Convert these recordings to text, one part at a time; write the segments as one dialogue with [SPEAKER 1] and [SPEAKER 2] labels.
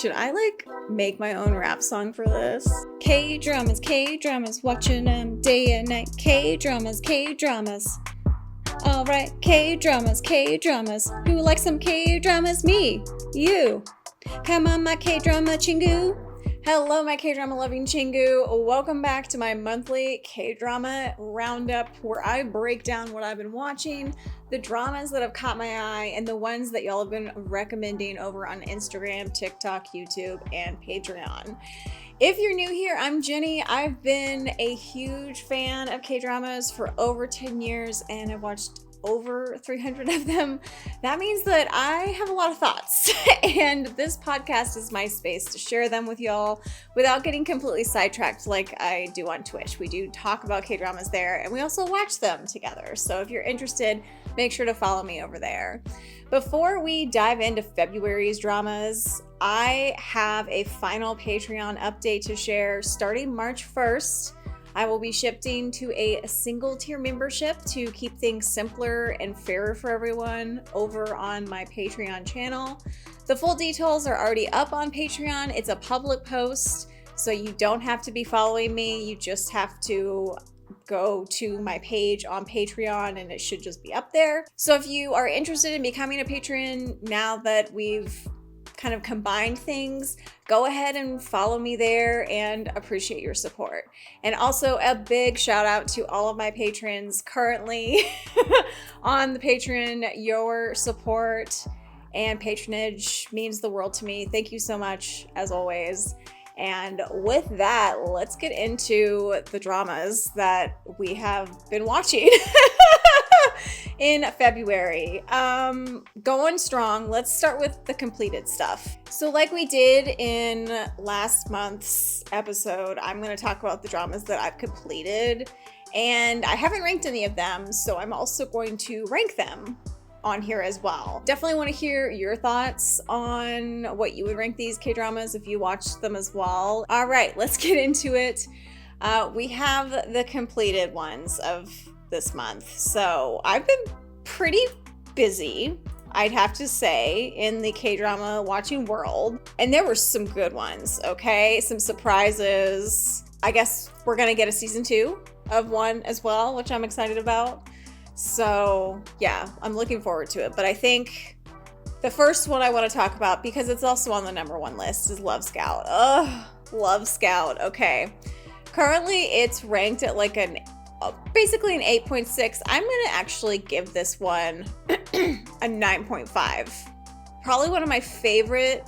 [SPEAKER 1] Should I like make my own rap song for this? K-dramas, K-dramas, watching them day and night. K-dramas, K-dramas. Alright, K-dramas, K-dramas. Who likes some K-dramas? Me, you. Come on, my K-drama chingu. Hello, my K-drama loving chingu. Welcome back to my monthly K-drama roundup where I break down what I've been watching, the dramas that have caught my eye, and the ones that y'all have been recommending over on Instagram, TikTok, YouTube, and Patreon. If you're new here, I'm Jenny. I've been a huge fan of K-dramas for over 10 years and I've watched over 300 of them. That means that I have a lot of thoughts and this podcast is my space to share them with y'all without getting completely sidetracked like I do on Twitch. We do talk about K-dramas there and we also watch them together. So if you're interested, make sure to follow me over there. Before we dive into February's dramas, I have a final Patreon update to share. Starting March 1st, I will be shifting to a single tier membership to keep things simpler and fairer for everyone over on my Patreon channel. The full details are already up on Patreon. It's a public post, so you don't have to be following me. You just have to go to my page on Patreon and it should just be up there. So if you are interested in becoming a patron now that we've kind of combined things, go ahead and follow me there and appreciate your support. And also a big shout out to all of my patrons currently on the Patreon. Your support and patronage means the world to me. Thank you so much as always. And with that, let's get into the dramas that we have been watching in February. Going strong. Let's start with the completed stuff. So like we did in last month's episode, I'm going to talk about the dramas that I've completed. And I haven't ranked any of them, so I'm also going to rank them on here as well. Definitely want to hear your thoughts on what you would rank these K-dramas if you watched them as well. All right, let's get into it. We have the completed ones of this month. So I've been pretty busy, I'd have to say, in the K-drama watching world. And there were some good ones, okay? Some surprises. I guess we're gonna get a season 2 of one as well, which I'm excited about. So yeah, I'm looking forward to it. But I think the first one I want to talk about, because it's also on the #1 list, is Love Scout. Ugh, Love Scout. Okay. Currently it's ranked at like basically an 8.6. I'm going to actually give this one a 9.5. Probably one of my favorite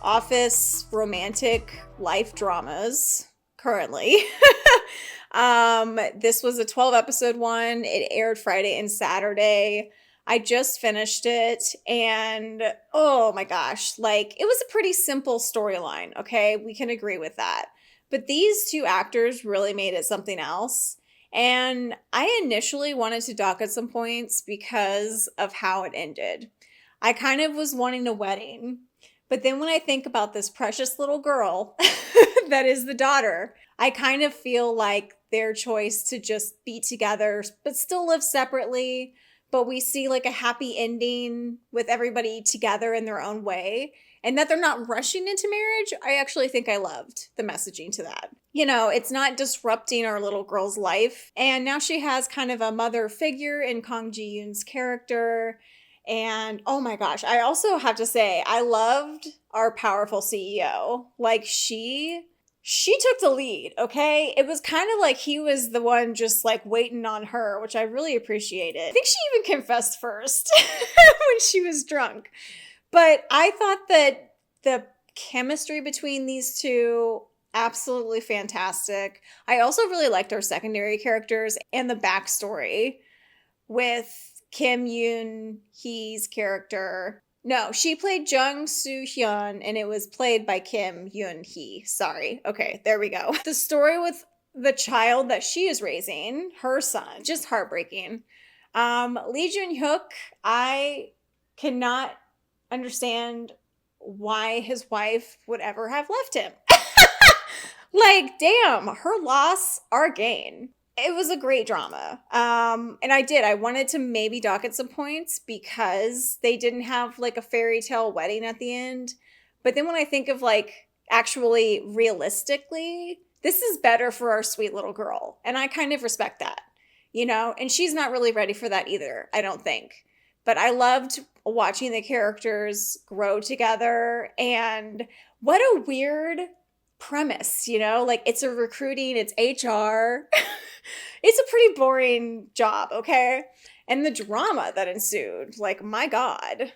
[SPEAKER 1] office romantic life dramas currently. This was a 12 episode one. It aired Friday and Saturday. I just finished it and oh my gosh, like it was a pretty simple storyline. Okay. We can agree with that. But these two actors really made it something else. And I initially wanted to dock at some points because of how it ended. I kind of was wanting a wedding. But then when I think about this precious little girl that is the daughter, I kind of feel like their choice to just be together but still live separately, but we see like a happy ending with everybody together in their own way, and that they're not rushing into marriage. I actually think I loved the messaging to that. You know, it's not disrupting our little girl's life. And now she has kind of a mother figure in Kang Ji-yoon's character. And oh my gosh, I also have to say, I loved our powerful CEO. Like she took the lead, okay? It was kind of like he was the one just like waiting on her, which I really appreciated. I think she even confessed first when she was drunk. But I thought that the chemistry between these two, absolutely fantastic. I also really liked our secondary characters and the backstory with Kim Yoon-hee's character. No, she played Jung Soo-hyun and it was played by Kim Yoon-hee. Sorry. Okay, there we go. The story with the child that she is raising, her son, just heartbreaking. Lee Jun-hyuk, I cannot understand why his wife would ever have left him. Like, damn, her loss, our gain. It was a great drama. And I wanted to maybe dock at some points because they didn't have like a fairy tale wedding at the end. But then when I think of like actually realistically, this is better for our sweet little girl. And I kind of respect that, you know? And she's not really ready for that either, I don't think. But I loved watching the characters grow together. And what a weird premise, you know? Like it's a recruiting, it's HR. It's a pretty boring job, okay? And the drama that ensued, like my God,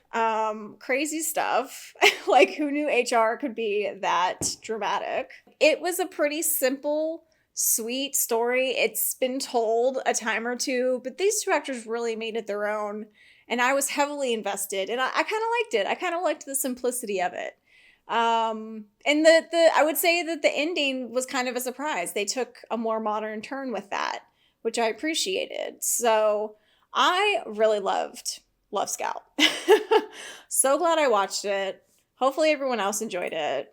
[SPEAKER 1] crazy stuff. Like who knew HR could be that dramatic? It was a pretty simple, sweet story. It's been told a time or two, but these two actors really made it their own. And I was heavily invested, and I kind of liked it. I kind of liked the simplicity of it. And the I would say that the ending was kind of a surprise. They took a more modern turn with that, which I appreciated. So I really loved Love Scout. So glad I watched it. Hopefully everyone else enjoyed it.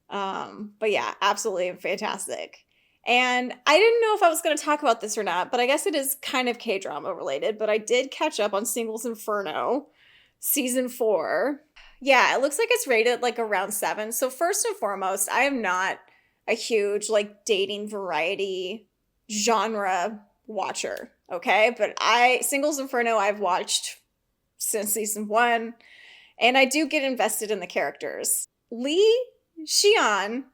[SPEAKER 1] But yeah, absolutely fantastic. And I didn't know if I was going to talk about this or not, but I guess it is kind of K-drama related, but I did catch up on Singles Inferno season 4. Yeah, it looks like it's rated like around 7. So first and foremost, I am not a huge like dating variety genre watcher, okay? But Singles Inferno I've watched since season 1, and I do get invested in the characters. Lee Xian,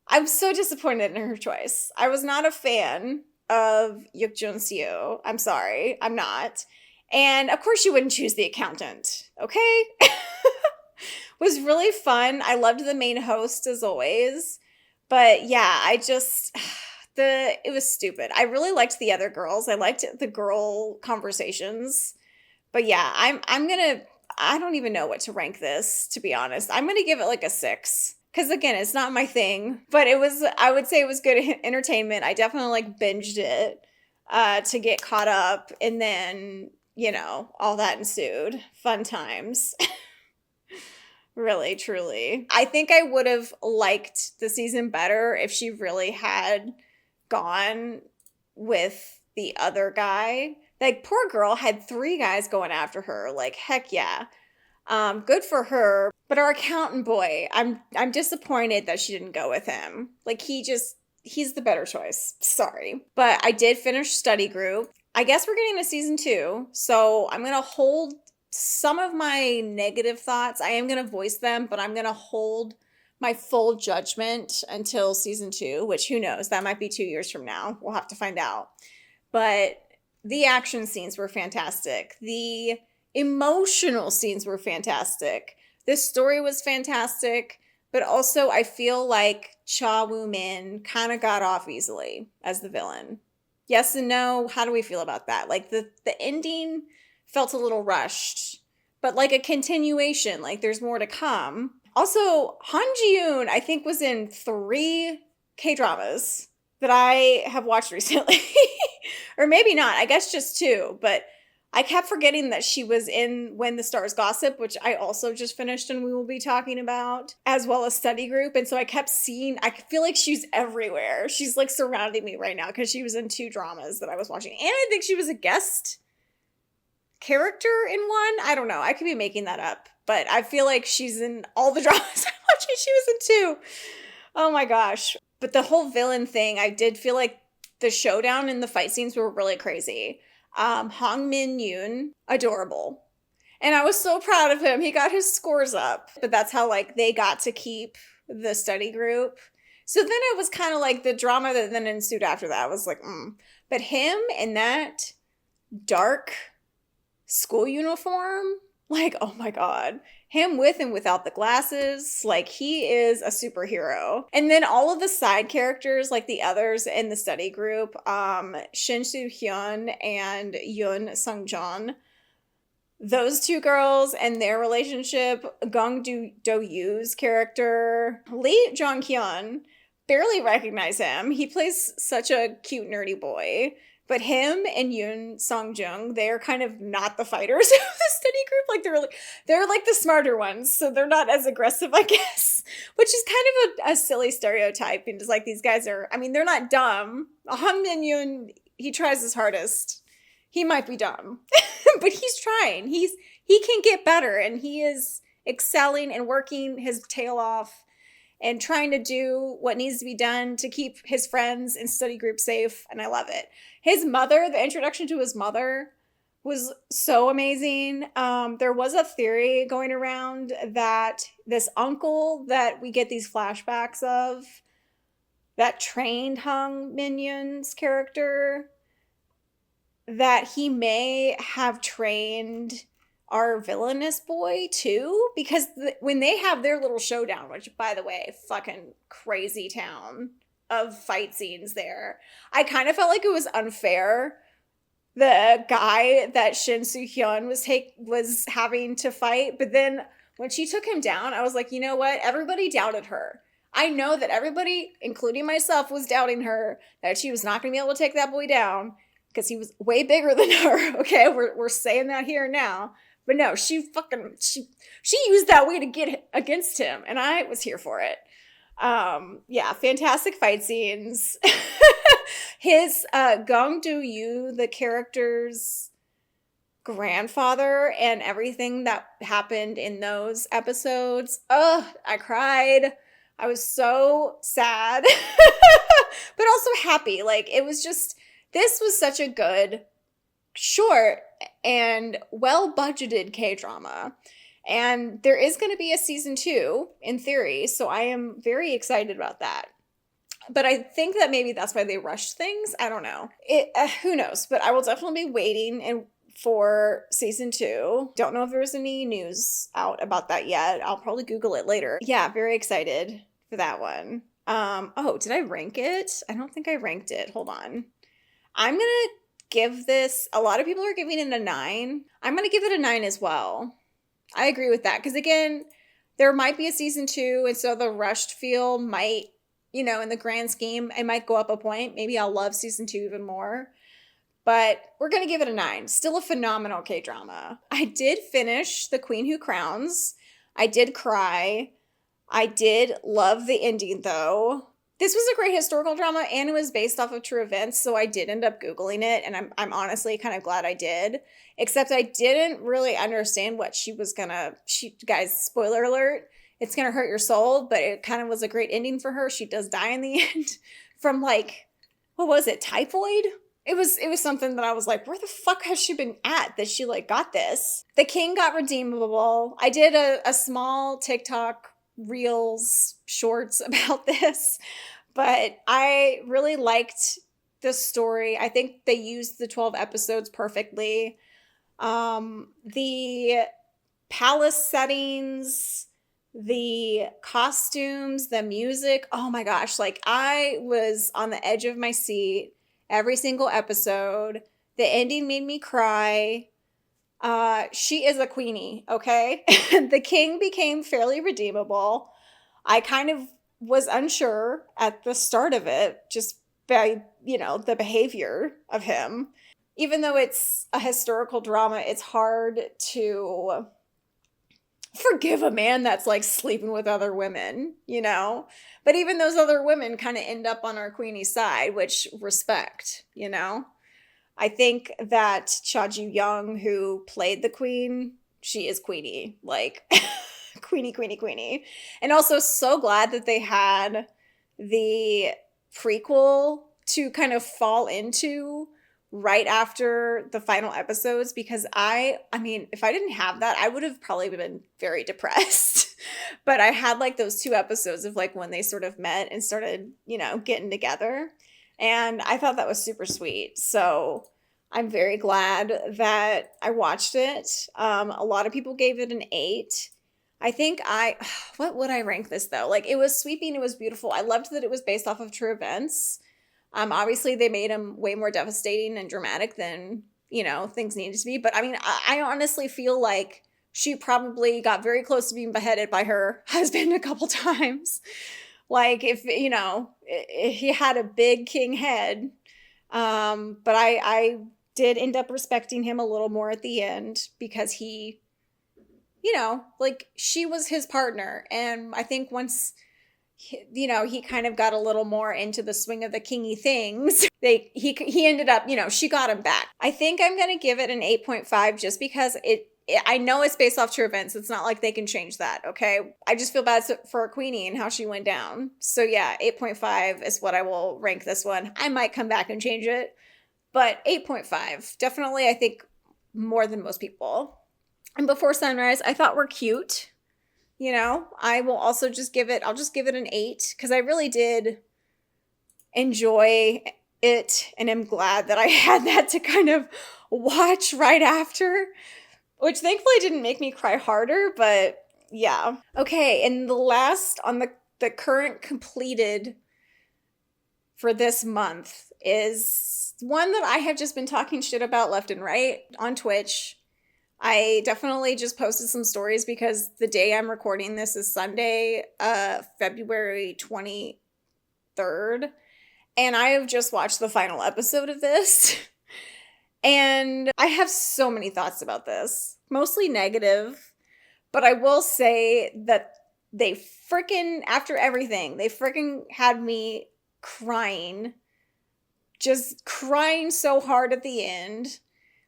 [SPEAKER 1] I'm so disappointed in her choice. I was not a fan of Yuk Jun Seo. I'm sorry, I'm not. And of course you wouldn't choose the accountant, okay? Was really fun. I loved the main host as always. But yeah, it was stupid. I really liked the other girls. I liked the girl conversations. But yeah, I don't even know what to rank this, to be honest. I'm gonna give it like a 6. Because again, it's not my thing. But I would say it was good entertainment. I definitely like binged it to get caught up. And then, you know, all that ensued. Fun times. Really, truly. I think I would have liked the season better if she really had gone with the other guy. Like, poor girl had 3 guys going after her. Like, heck yeah. Good for her. But our accountant boy, I'm disappointed that she didn't go with him. Like, he's the better choice. Sorry. But I did finish study group. I guess we're getting to season 2. So I'm going to hold some of my negative thoughts. I am going to voice them, but I'm going to hold my full judgment until season 2, which who knows, that might be 2 years from now. We'll have to find out. But the action scenes were fantastic. The emotional scenes were fantastic. The story was fantastic, but also I feel like Cha Woo-min kind of got off easily as the villain. Yes and no. How do we feel about that? Like the ending felt a little rushed, but like a continuation, like there's more to come. Also, Han Ji-yoon, I think, was in 3 K-dramas that I have watched recently. Or maybe not, I guess just 2, but I kept forgetting that she was in When the Stars Gossip, which I also just finished and we will be talking about, as well as Study Group. And so I kept seeing, I feel like she's everywhere. She's like surrounding me right now because she was in 2 dramas that I was watching. And I think she was a guest character in 1. I don't know. I could be making that up. But I feel like she's in all the dramas I'm watching. She was in 2. Oh my gosh. But the whole villain thing, I did feel like the showdown and the fight scenes were really crazy. Hong Min Yoon, adorable. And I was so proud of him. He got his scores up. But that's how like they got to keep the study group. So then it was kind of like the drama that then ensued after that. I was like, But him in that dark school uniform, like, oh my God. Him with and without the glasses, like he is a superhero. And then all of the side characters, like the others in the study group, Shin Soo Hyun and Yoon Sung Jeon, those 2 girls and their relationship, Gong Do Yu's character, Lee Jong Hyun, barely recognize him. He plays such a cute nerdy boy. But him and Yoon Song Jung, they're kind of not the fighters of the study group. Like they're like the smarter ones, so they're not as aggressive, I guess. Which is kind of a silly stereotype. And just like these guys are, I mean, they're not dumb. Hong Min Yoon, he tries his hardest. He might be dumb, but he's trying. He can get better, and he is excelling and working his tail off and trying to do what needs to be done to keep his friends and study group safe. And I love it. His mother, the introduction to his mother was so amazing. There was a theory going around that this uncle that we get these flashbacks of, that trained Hung Minion's character, that he may have trained our villainous boy too, because when they have their little showdown, which by the way, fucking crazy town of fight scenes there, I kind of felt like it was unfair. The guy that Shin Soo-hyun was having to fight, but then when she took him down, I was like, you know what? Everybody doubted her. I know that everybody, including myself, was doubting her, that she was not going to be able to take that boy down because he was way bigger than her. Okay, we're saying that here now. But no, she used that way to get against him, and I was here for it. Yeah, fantastic fight scenes. His Gong Do-yu, the character's grandfather, and everything that happened in those episodes. I cried. I was so sad, but also happy. Like, it was just, this was such a good, short, and well-budgeted K-drama. And there is going to be a season 2, in theory, so I am very excited about that. But I think that maybe that's why they rushed things. I don't know. Who knows? But I will definitely be waiting for season 2. Don't know if there's any news out about that yet. I'll probably Google it later. Yeah, very excited for that one. Oh, did I rank it? I don't think I ranked it. Hold on. I'm going to give this, a lot of people are giving it a 9. I'm going to give it a 9 as well. I agree with that. Because again, there might be a season 2, and so the rushed feel might, in the grand scheme, it might go up a point. Maybe I'll love season 2 even more. But we're going to give it a 9. Still a phenomenal K-drama. I did finish The Queen Who Crowns. I did cry. I did love the ending, though. This was a great historical drama, and it was based off of true events, so I did end up Googling it, and I'm honestly kind of glad I did. Except I didn't really understand what she was gonna... Guys, spoiler alert, it's gonna hurt your soul, but it kind of was a great ending for her. She does die in the end from, like, what was it, typhoid? It was something that I was like, where the fuck has she been at that she, like, got this? The king got redeemable. I did a small TikTok reels shorts about this, but I really liked the story. I think they used the 12 episodes perfectly. The palace settings, the costumes, the music, oh my gosh, like I was on the edge of my seat every single episode. The ending made me cry. She is a queenie, okay? The king became fairly redeemable. I kind of was unsure at the start of it, just by, the behavior of him. Even though it's a historical drama, it's hard to forgive a man that's like sleeping with other women, But even those other women kind of end up on our queenie side, which respect, I think that Cha Ju-young, who played the queen, she is queenie, like queenie. And also so glad that they had the prequel to kind of fall into right after the final episodes, because I mean, if I didn't have that, I would have probably been very depressed. But I had like those 2 episodes of like when they sort of met and started, getting together. And I thought that was super sweet. So I'm very glad that I watched it. A lot of people gave it an 8. I think what would I rank this though? Like, it was sweeping. It was beautiful. I loved that it was based off of true events. Obviously they made them way more devastating and dramatic than, things needed to be. But I mean, I honestly feel like she probably got very close to being beheaded by her husband a couple times. Like, if, he had a big king head. But I did end up respecting him a little more at the end because he, like, she was his partner. And I think once, he kind of got a little more into the swing of the kingy things, he ended up, she got him back. I think I'm going to give it an 8.5 just because I know it's based off true events. It's not like they can change that, okay? I just feel bad for Queenie and how she went down. So yeah, 8.5 is what I will rank this one. I might come back and change it, but 8.5. Definitely, I think, more than most people. And Before Sunrise, I thought were cute. You know, I will also just give it, I'll just give it an 8 because I really did enjoy it and am glad that I had that to kind of watch right after, which thankfully didn't make me cry harder, but yeah. Okay, and the last on the current completed for this month is one that I have just been talking shit about left and right on Twitch. I definitely just posted some stories because the day I'm recording this is Sunday, February 23rd. And I have just watched the final episode of this. And I have so many thoughts about this, mostly negative. But I will say that they freaking, after everything, they freaking had me crying. Just crying so hard at the end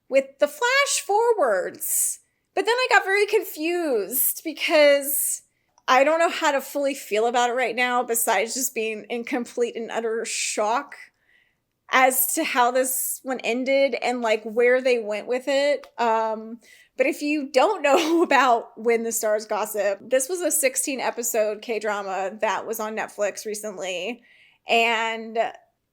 [SPEAKER 1] with the flash forwards. But then I got very confused because I don't know how to fully feel about it right now besides just being in complete and utter shock as to how this one ended and like where they went with it. But if you don't know about When the Stars Gossip, this was a 16 episode K-drama that was on Netflix recently. And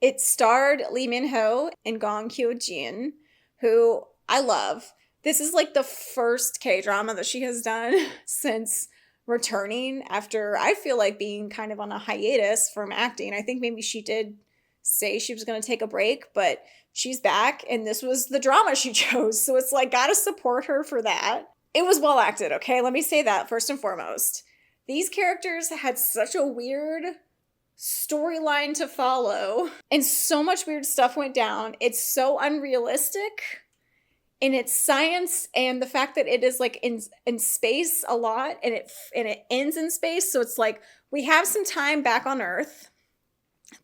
[SPEAKER 1] it starred Lee Min-ho and Gong Kyo-jin, who I love. This is like the first K-drama that she has done since returning after, I feel like, being kind of on a hiatus from acting. I think maybe she did say she was going to take a break, but she's back and this was the drama she chose. So it's like, gotta support her for that. It was well acted, okay? Let me say that first and foremost. These characters had such a weird storyline to follow and so much weird stuff went down. It's so unrealistic in its science and the fact that it is like in space a lot and it ends in space. So it's like we have some time back on Earth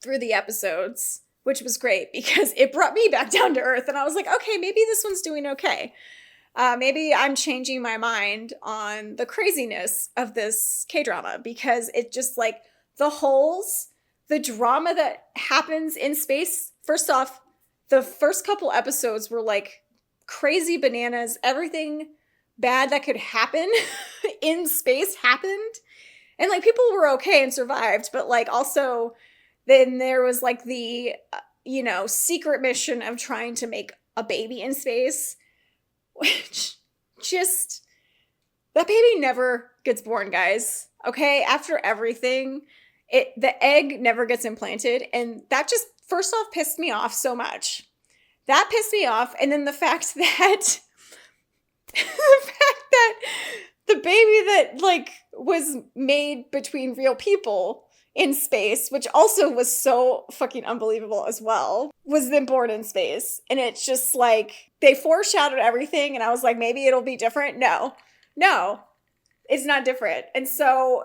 [SPEAKER 1] through the episodes, which was great because it brought me back down to earth and I was like, okay, maybe this one's doing okay. Maybe I'm changing my mind on the craziness of this K-drama because it just like the holes, the drama that happens in space. First off, the first couple episodes were like crazy bananas. Everything bad that could happen in space happened. And like people were okay and survived, but like also then there was like the, secret mission of trying to make a baby in space, which just, that baby never gets born, guys. Okay, after everything, the egg never gets implanted. And that just, first off, pissed me off so much. That pissed me off. And then the fact that, the baby that like was made between real people in space, which also was so fucking unbelievable as well, was then born in space. And it's just like, they foreshadowed everything and I was like, maybe it'll be different. No, it's not different. And so,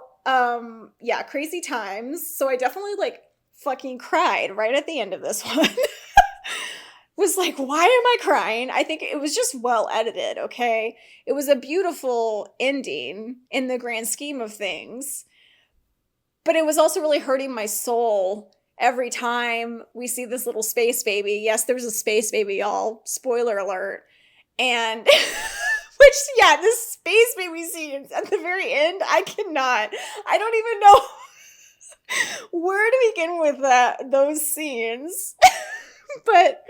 [SPEAKER 1] yeah, crazy times. So I definitely like fucking cried right at the end of this one. Was like, why am I crying? I think it was just well edited, okay? It was a beautiful ending in the grand scheme of things. But it was also really hurting my soul every time we see this little space baby. Yes, there's a space baby, y'all. Spoiler alert. And, which, yeah, this space baby scene at the very end, I don't even know where to begin with those scenes. But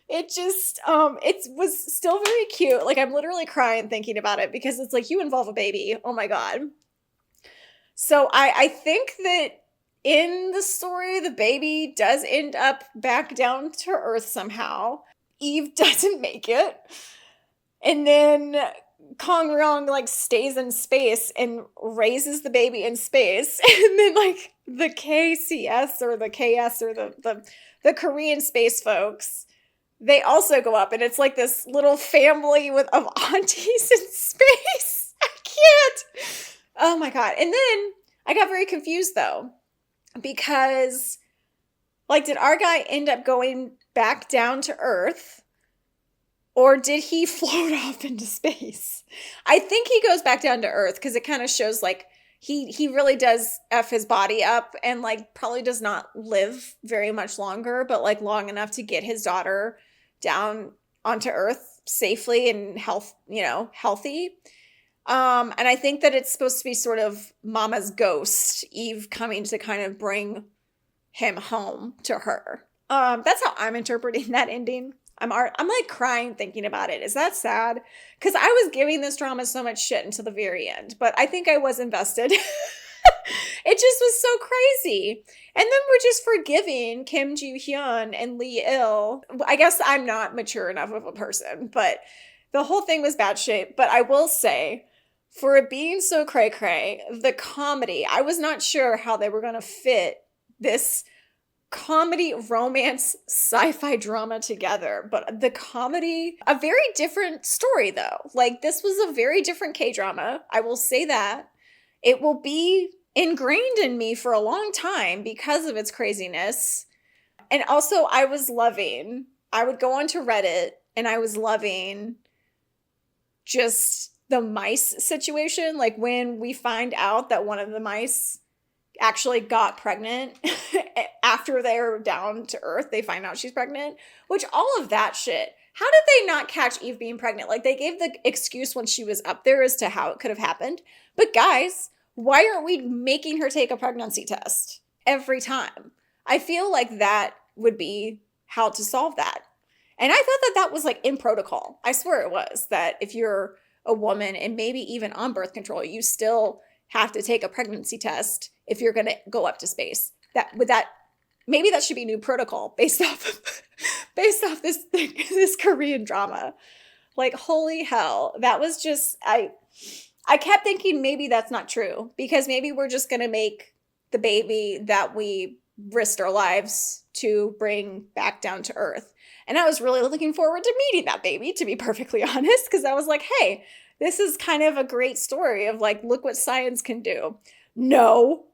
[SPEAKER 1] it just, it was still very cute. Like, I'm literally crying thinking about it because it's like, you involve a baby. Oh my God. So I think that in the story, the baby does end up back down to Earth somehow. Eve doesn't make it. And then Kong Ryong like stays in space and raises the baby in space. And then like the KCS or the KS or the Korean space folks, they also go up. And it's like this little family of aunties in space. I can't. Oh my God. And then I got very confused though, because like, did our guy end up going back down to Earth Or did he float off into space? I think he goes back down to Earth because it kind of shows like he really does F his body up and like probably does not live very much longer, but like long enough to get his daughter down onto Earth safely and healthy. And I think that it's supposed to be sort of Mama's ghost, Eve coming to kind of bring him home to her. That's how I'm interpreting that ending. I'm like crying thinking about it. Is that sad? Because I was giving this drama so much shit until the very end, but I think I was invested. It just was so crazy. And then we're just forgiving Kim Joo-hyun and Lee Il. I guess I'm not mature enough of a person, but the whole thing was bad shape. But I will say, for it being so cray-cray, the comedy, I was not sure how they were going to fit this comedy, romance, sci-fi drama together. But the comedy, a very different story though. Like this was a very different K-drama. I will say that. It will be ingrained in me for a long time because of its craziness. And also I would go onto Reddit and I was loving just the mice situation. Like when we find out that one of the mice actually got pregnant after they're down to Earth, they find out she's pregnant, which all of that shit. How did they not catch Eve being pregnant? Like they gave the excuse when she was up there as to how it could have happened. But guys, why aren't we making her take a pregnancy test every time? I feel like that would be how to solve that. And I thought that that was like in protocol. I swear it was, that if you're a woman and maybe even on birth control, you still have to take a pregnancy test if you're going to go up to space. Maybe that should be new protocol based off this thing, this Korean drama. Like, holy hell. That was just, I kept thinking maybe that's not true, because maybe we're just going to make the baby that we risked our lives to bring back down to Earth. And I was really looking forward to meeting that baby, to be perfectly honest, because I was like, hey, this is kind of a great story of like, look what science can do. No.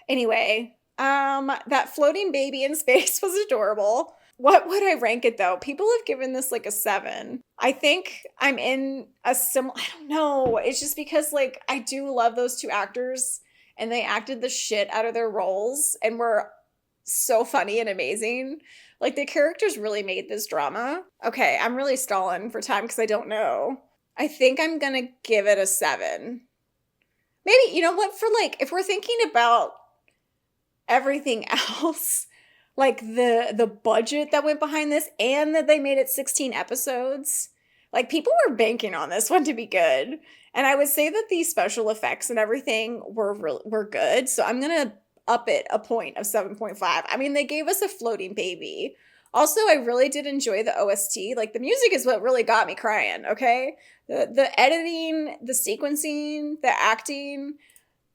[SPEAKER 1] Anyway, that floating baby in space was adorable. What would I rank it though? People have given this like a 7. I think I'm in a similar, I don't know. It's just because like, I do love those two actors and they acted the shit out of their roles and were so funny and amazing. Like the characters really made this drama. Okay, I'm really stalling for time because I don't know. I think I'm gonna give it a 7. Maybe, you know what, for like, if we're thinking about everything else, like the budget that went behind this and that they made it 16 episodes, like people were banking on this one to be good. And I would say that the special effects and everything were good. So I'm going to up it a point of 7.5. I mean, they gave us a floating baby. Also, I really did enjoy the OST. Like the music is what really got me crying, okay? The editing, the sequencing, the acting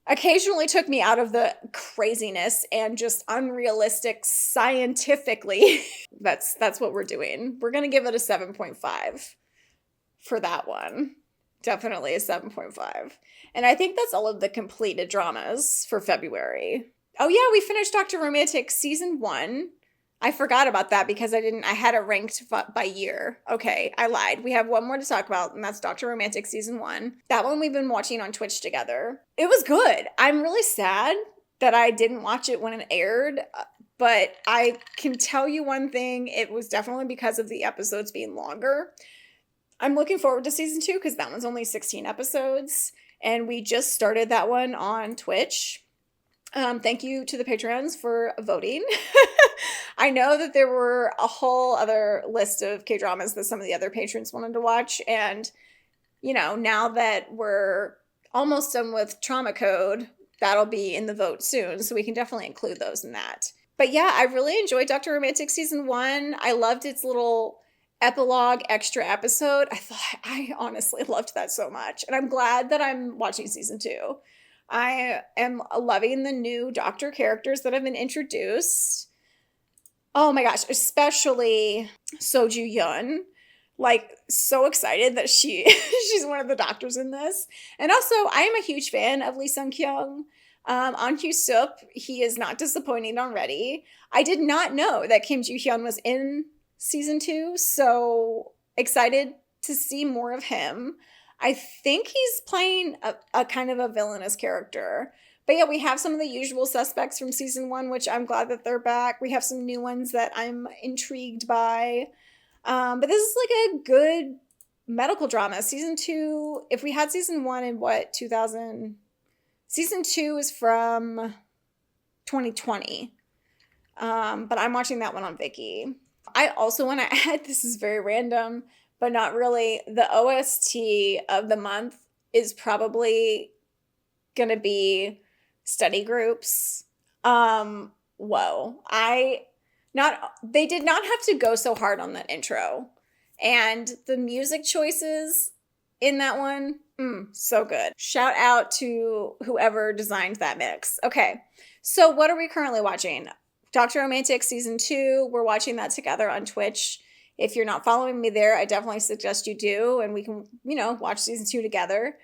[SPEAKER 1] occasionally took me out of the craziness and just unrealistic scientifically. That's what we're doing. We're going to give it a 7.5 for that one. Definitely a 7.5. And I think that's all of the completed dramas for February. Oh yeah, we finished Dr. Romantic season 1. I forgot about that because I had it ranked by year. Okay, I lied. We have one more to talk about, and that's Dr. Romantic season 1. That one we've been watching on Twitch together. It was good. I'm really sad that I didn't watch it when it aired, but I can tell you one thing. It was definitely because of the episodes being longer. I'm looking forward to season 2 because that one's only 16 episodes, and we just started that one on Twitch. Thank you to the patrons for voting. I know that there were a whole other list of K-dramas that some of the other patrons wanted to watch. And, you know, now that we're almost done with Trauma Code, that'll be in the vote soon. So we can definitely include those in that. But yeah, I really enjoyed Dr. Romantic season 1. I loved its little epilogue extra episode. I honestly loved that so much. And I'm glad that I'm watching season 2. I am loving the new doctor characters that have been introduced. Oh my gosh, especially Soju Yun. Like, so excited that she's one of the doctors in this. And also, I am a huge fan of Lee Sung-kyung. On Hyo Sup, he is not disappointing already. I did not know that Kim Joo-hyun was in season 2, so excited to see more of him. I think he's playing a kind of a villainous character. But yeah, we have some of the usual suspects from season 1, which I'm glad that they're back. We have some new ones that I'm intrigued by. But this is like a good medical drama. Season 2, if we had season 1 in what, 2000? Season 2 is from 2020. But I'm watching that one on Viki. I also want to add, this is very random, but not really, the OST of the month is probably gonna be study groups. Whoa. They did not have to go so hard on that intro. And the music choices in that one, so good. Shout out to whoever designed that mix. Okay, so what are we currently watching? Dr. Romantic season 2. We're watching that together on Twitch. If you're not following me there, I definitely suggest you do, and we can, watch season 2 together.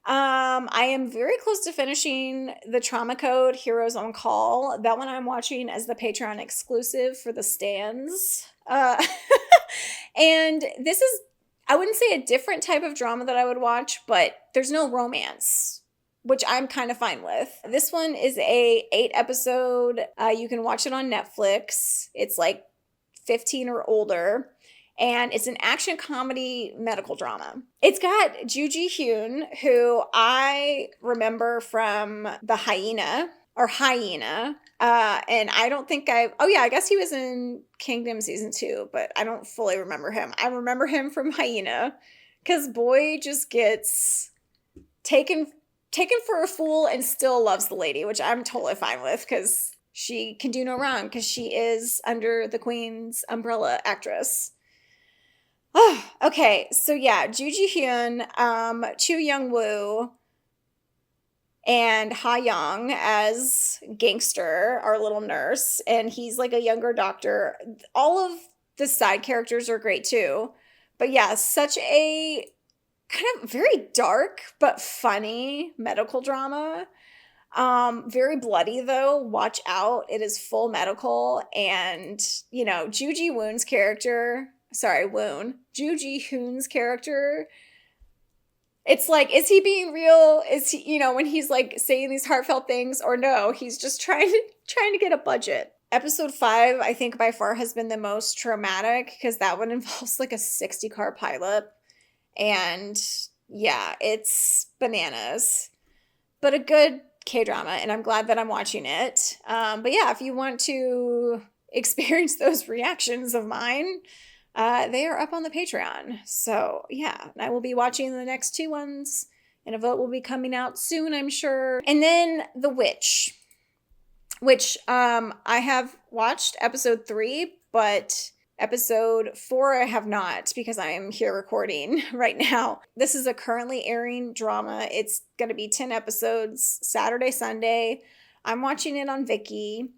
[SPEAKER 1] I am very close to finishing the Trauma Code Heroes on Call. That one I'm watching as the Patreon exclusive for the stands. And this is, I wouldn't say a different type of drama that I would watch, but there's no romance, which I'm kind of fine with. This one is a 8 episode. You can watch it on Netflix. It's like 15 or older. And it's an action comedy medical drama. It's got Joo Ji-hoon, who I remember from The Hyena. And I don't think I guess he was in Kingdom season 2, but I don't fully remember him. I remember him from Hyena, because boy just gets taken for a fool and still loves the lady, which I'm totally fine with, because she can do no wrong, because she is under the Queen's umbrella actress. Oh, okay, so yeah, Joo Ji-hoon, Chu Young-woo, and Hanyang as Gangster, our little nurse, and he's like a younger doctor. All of the side characters are great too. But yeah, such a kind of very dark but funny medical drama. Very bloody though. Watch out. It is full medical. And, Joo Ji-hoon's character, it's like, is he being real? Is he, when he's like saying these heartfelt things, or no, he's just trying to get a budget. Episode 5, I think by far has been the most traumatic, because that one involves like a 60-car pileup. And yeah, it's bananas. But a good K-drama, and I'm glad that I'm watching it. But yeah, if you want to experience those reactions of mine, they are up on the Patreon. So yeah, I will be watching the next 2 ones, and a vote will be coming out soon, I'm sure. And then The Witch, which I have watched episode 3, but episode 4 I have not, because I am here recording right now. This is a currently airing drama. It's going to be 10 episodes, Saturday, Sunday. I'm watching it on Viki.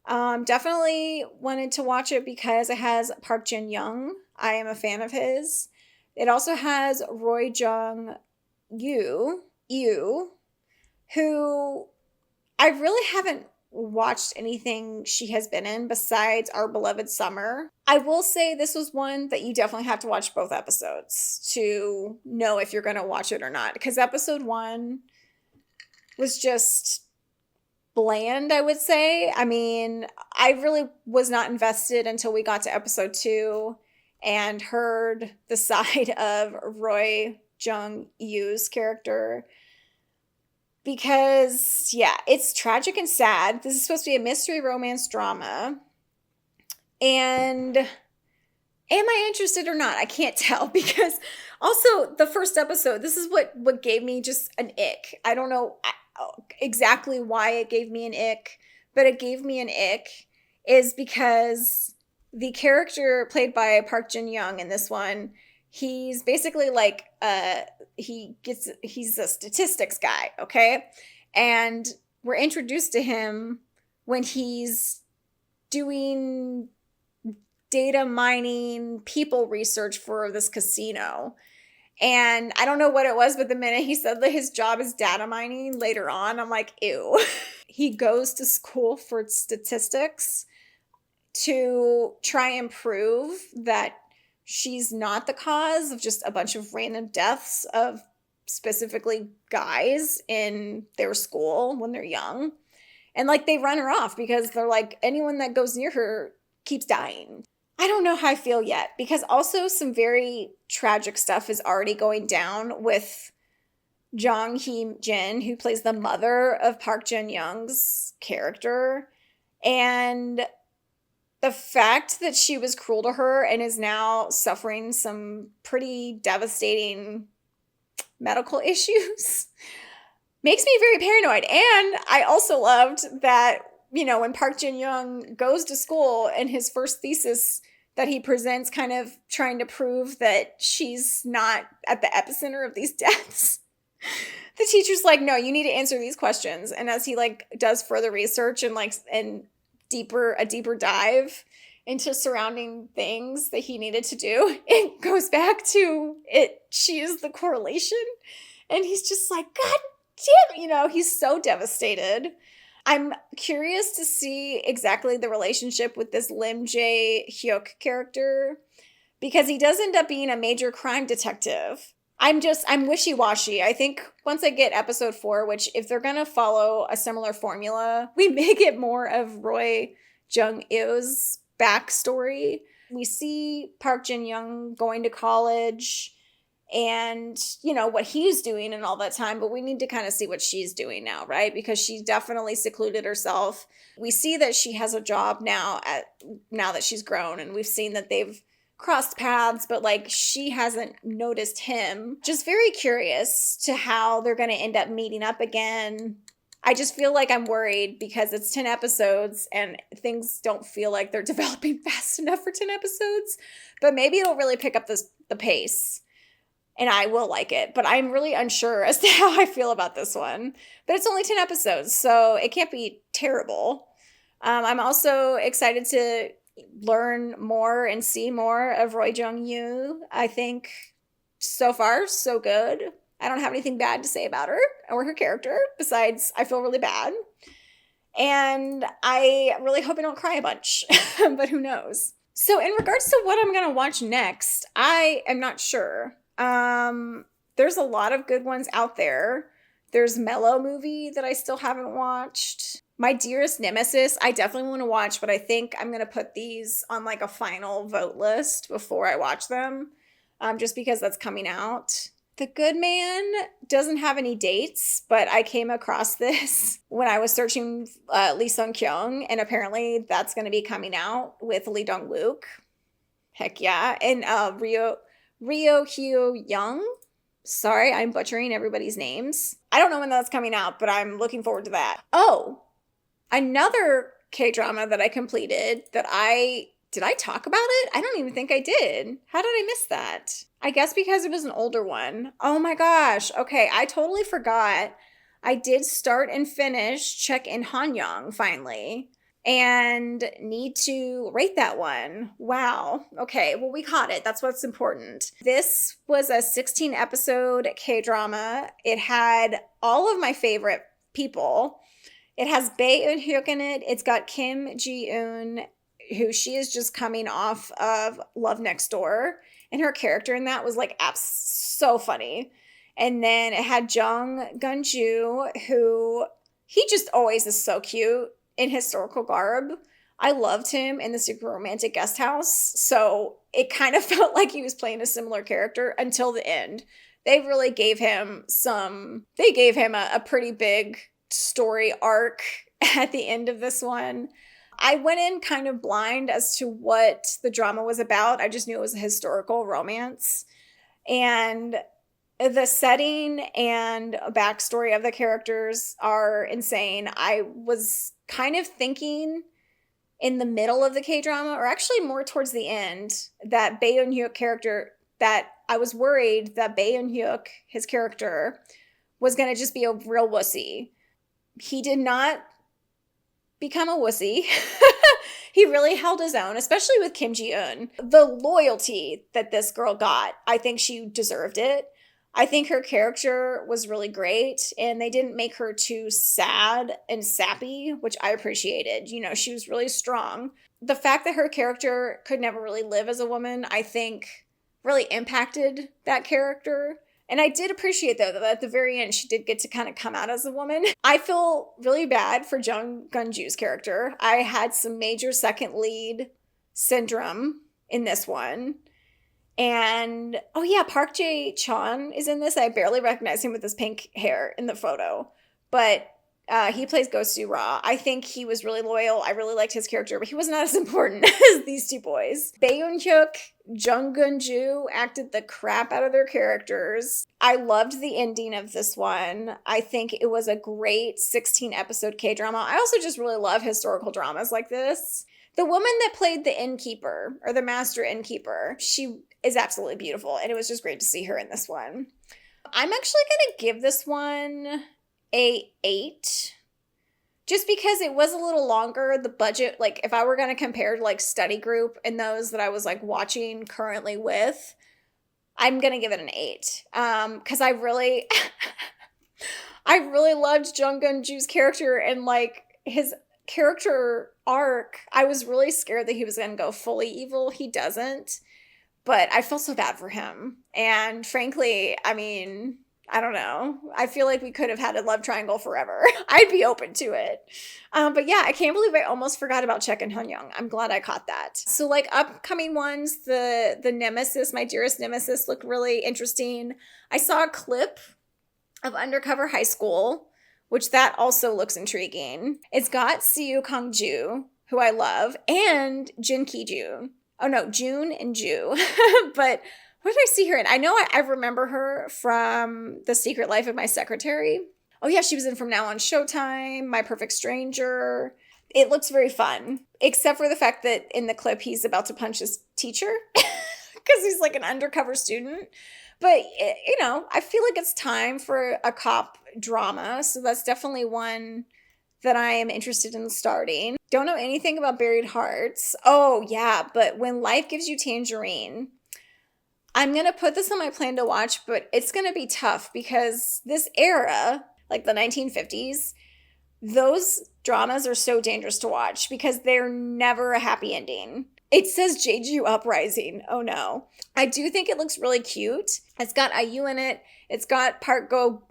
[SPEAKER 1] Definitely wanted to watch it because it has Park Jin-young. I am a fan of his. It also has Roy Jung-yu, who I really haven't watched anything she has been in besides Our Beloved Summer. I will say this was one that you definitely have to watch both episodes to know if you're going to watch it or not, because episode 1 was just bland, I would say. I mean, I really was not invested until we got to episode 2 and heard the side of Roy Jung-yu's character, because yeah, it's tragic and sad. This is supposed to be a mystery romance drama, and am I interested or not? I can't tell, because also the first episode, this is what gave me just an ick. I don't know exactly why it gave me an ick, but it gave me an ick is because the character played by Park Jin-young in this one, he's basically like he's a statistics guy, okay? And we're introduced to him when he's doing data mining, people research for this casino. And I don't know what it was, but the minute he said that his job is data mining later on, I'm like, ew. He goes to school for statistics to try and prove that she's not the cause of just a bunch of random deaths of specifically guys in their school when they're young. And like they run her off because they're like, anyone that goes near her keeps dying. I don't know how I feel yet, because also some very tragic stuff is already going down with Jung Hee-jin, who plays the mother of Park Jin-young's character. And the fact that she was cruel to her and is now suffering some pretty devastating medical issues makes me very paranoid. And I also loved that, you know, when Park Jin-young goes to school and his first thesis that he presents kind of trying to prove that she's not at the epicenter of these deaths, the teacher's like, no, you need to answer these questions. And as he like does further research and a deeper dive into surrounding things that he needed to do, it goes back to it. She is the correlation. And he's just like, God damn, you know, he's so devastated. I'm curious to see exactly the relationship with this Lim Jae-hyuk character, because he does end up being a major crime detective. I'm wishy-washy. I think once I get episode 4, which if they're going to follow a similar formula, we may get more of Roy Jung-il's backstory. We see Park Jin-young going to college and, you know, what he's doing and all that time, but we need to kind of see what she's doing now, right? Because she definitely secluded herself. We see that she has a job now that she's grown, and we've seen that they've crossed paths, but like she hasn't noticed him. Just very curious to how they're going to end up meeting up again. I just feel like I'm worried because it's 10 episodes and things don't feel like they're developing fast enough for 10 episodes, but maybe it'll really pick up the pace. And I will like it, but I'm really unsure as to how I feel about this one. But it's only 10 episodes, so it can't be terrible. I'm also excited to learn more and see more of Roy Jung-yu. I think so far, so good. I don't have anything bad to say about her or her character, besides I feel really bad. And I really hope I don't cry a bunch, but who knows? So in regards to what I'm going to watch next, I am not sure. There's a lot of good ones out there. There's Mellow Movie that I still haven't watched. My Dearest Nemesis, I definitely want to watch, but I think I'm going to put these on like a final vote list before I watch them, just because that's coming out. The Good Man doesn't have any dates, but I came across this when I was searching Lee Sung-kyung, and apparently that's going to be coming out with Lee Dong-wook. Heck yeah. And Ryo Hyo-young. Sorry, I'm butchering everybody's names. I don't know when that's coming out, but I'm looking forward to that. Oh, another K-drama that I completed did I talk about it? I don't even think I did. How did I miss that? I guess because it was an older one. Oh my gosh. Okay, I totally forgot. I did start and finish Check in Hanyang finally, and need to rate that one. Wow. Okay, well, we caught it. That's what's important. This was a 16-episode K-drama. It had all of my favorite people. It has Bae Eun-hyuk in it. It's got Kim Ji-eun, who she is just coming off of Love Next Door. And her character in that was like so funny. And then it had Jung Gun-ju, who he just always is so cute in historical garb. I loved him in the Super Romantic Guest House. So it kind of felt like he was playing a similar character until the end. They really gave him a pretty big story arc at the end of this one. I went in kind of blind as to what the drama was about. I just knew it was a historical romance. And the setting and backstory of the characters are insane. I was kind of thinking in the middle of the K-drama, or actually more towards the end, that Bae Eun-hyuk character, that I was worried that Bae Eun-hyuk, his character, was going to just be a real wussy. He did not become a wussy. He really held his own, especially with Kim Ji-eun. The loyalty that this girl got, I think she deserved it. I think her character was really great, and they didn't make her too sad and sappy, which I appreciated. You know, she was really strong. The fact that her character could never really live as a woman, I think, really impacted that character. And I did appreciate, though, that at the very end, she did get to kind of come out as a woman. I feel really bad for Jung Gun-ju's character. I had some major second lead syndrome in this one. And, oh yeah, Park Jae-chon is in this. I barely recognize him with his pink hair in the photo. But he plays Go Soo-ra. I think he was really loyal. I really liked his character, but he was not as important as these two boys. Bae Yoon-hyuk, Jung Gun-ju acted the crap out of their characters. I loved the ending of this one. I think it was a great 16-episode K-drama. I also just really love historical dramas like this. The woman that played the innkeeper, or the master innkeeper, she is absolutely beautiful, and it was just great to see her in this one. I'm actually going to give this one a 8, just because it was a little longer. The budget, like if I were going to compare to like Study Group and those that I was like watching currently with, I'm going to give it an 8. Because I really, I really loved Jung Gun-ju's character, and like his character arc. I was really scared that he was going to go fully evil. He doesn't. But I feel so bad for him. And frankly, I mean, I don't know. I feel like we could have had a love triangle forever. I'd be open to it. But yeah, I can't believe I almost forgot about Check and Hanyang. I'm glad I caught that. So like upcoming ones, the Nemesis, My Dearest Nemesis, looked really interesting. I saw a clip of Undercover High School, which that also looks intriguing. It's got Seo Kang-ju, who I love, and Jin Ki-jun. Oh no, June and Ju. But what did I see her in? I know I remember her from The Secret Life of My Secretary. Oh yeah, she was in From Now On Showtime, My Perfect Stranger. It looks very fun, except for the fact that in the clip he's about to punch his teacher because he's like an undercover student. But, you know, I feel like it's time for a cop drama. So that's definitely one that I am interested in starting. Don't know anything about Buried Hearts. Oh, yeah, but When Life Gives You Tangerine. I'm going to put this on my plan to watch, but it's going to be tough because this era, like the 1950s, those dramas are so dangerous to watch because they're never a happy ending. It says Jeju Uprising. Oh no. I do think it looks really cute. It's got IU in it. It's got Park Go.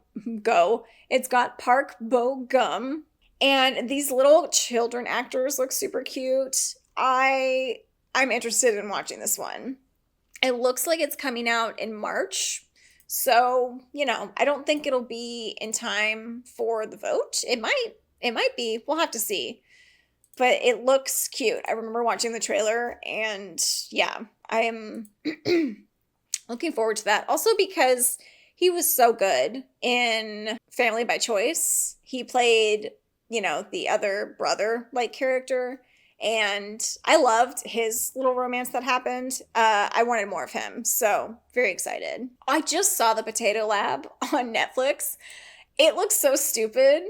[SPEAKER 1] It's got Park Bo Gum. And these little children actors look super cute. I'm interested in watching this one. It looks like it's coming out in March. So, you know, I don't think it'll be in time for the vote. It might be. We'll have to see. But it looks cute. I remember watching the trailer, and yeah, I am looking forward to that. Also because he was so good in Family by Choice. He played, you know, the other brother-like character, and I loved his little romance that happened. I wanted more of him, so very excited. I just saw The Potato Lab on Netflix. It looks so stupid.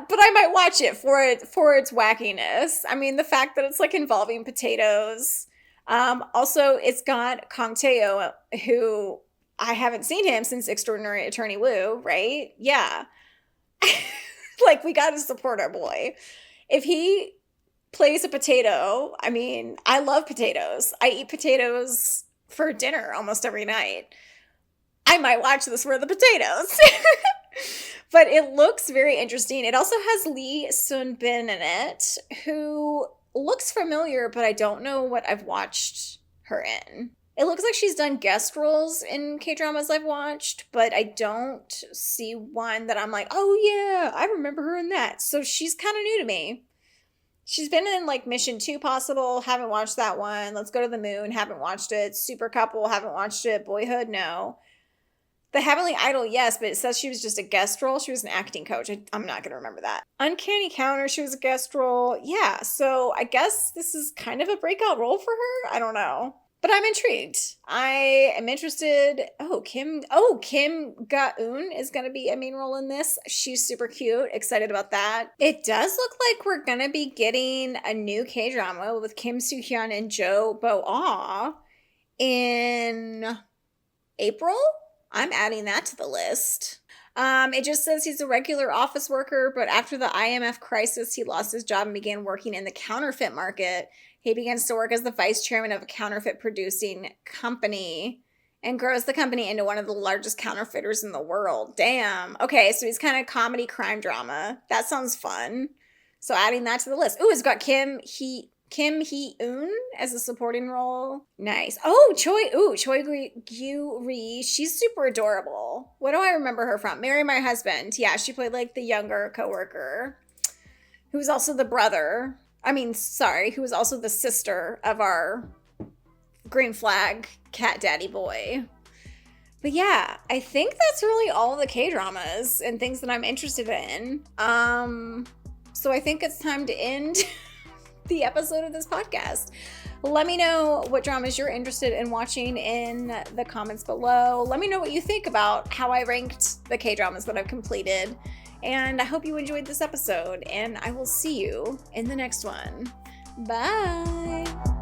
[SPEAKER 1] But I might watch it for its wackiness. I mean, the fact that it's like involving potatoes. Also, it's got Kang Tae-yo, who I haven't seen him since Extraordinary Attorney Woo, right? Yeah. Like, we got to support our boy. If he plays a potato, I mean, I love potatoes. I eat potatoes for dinner almost every night. I might watch this for the potatoes. But it looks very interesting. It also has Lee Sun-bin in it, who looks familiar, but I don't know what I've watched her in. It looks like she's done guest roles in K-dramas I've watched, but I don't see one that I'm like, oh yeah, I remember her in that. So she's kind of new to me. She's been in like Mission 2 Possible, haven't watched that one. Let's Go to the Moon, haven't watched it. Super Couple, haven't watched it. Boyhood, no. The Heavenly Idol, yes, but it says she was just a guest role. She was an acting coach. I'm not going to remember that. Uncanny Counter, she was a guest role. Yeah, so I guess this is kind of a breakout role for her. I don't know. But I'm intrigued. I am interested. Kim Ga-eun is going to be a main role in this. She's super cute. Excited about that. It does look like we're going to be getting a new K-drama with Kim Soo-hyun and Jo Bo-ah. in April. I'm adding that to the list. It just says he's a regular office worker, but after the IMF crisis, he lost his job and began working in the counterfeit market. He begins to work as the vice chairman of a counterfeit producing company and grows the company into one of the largest counterfeiters in the world. Damn. Okay, so he's kind of comedy crime drama. That sounds fun. So adding that to the list. Ooh, it's got Kim Hee-eun as a supporting role. Nice. Oh, Choi Gyu-ri. She's super adorable. What do I remember her from? Marry My Husband. Yeah, she played like the younger coworker who was also the brother. Who was also the sister of our green flag cat daddy boy. But yeah, I think that's really all the K-dramas and things that I'm interested in. So I think it's time to end the episode of this podcast. Let me know what dramas you're interested in watching in the comments below. Let me know what you think about how I ranked the K-dramas that I've completed. And I hope you enjoyed this episode, and I will see you in the next one. Bye!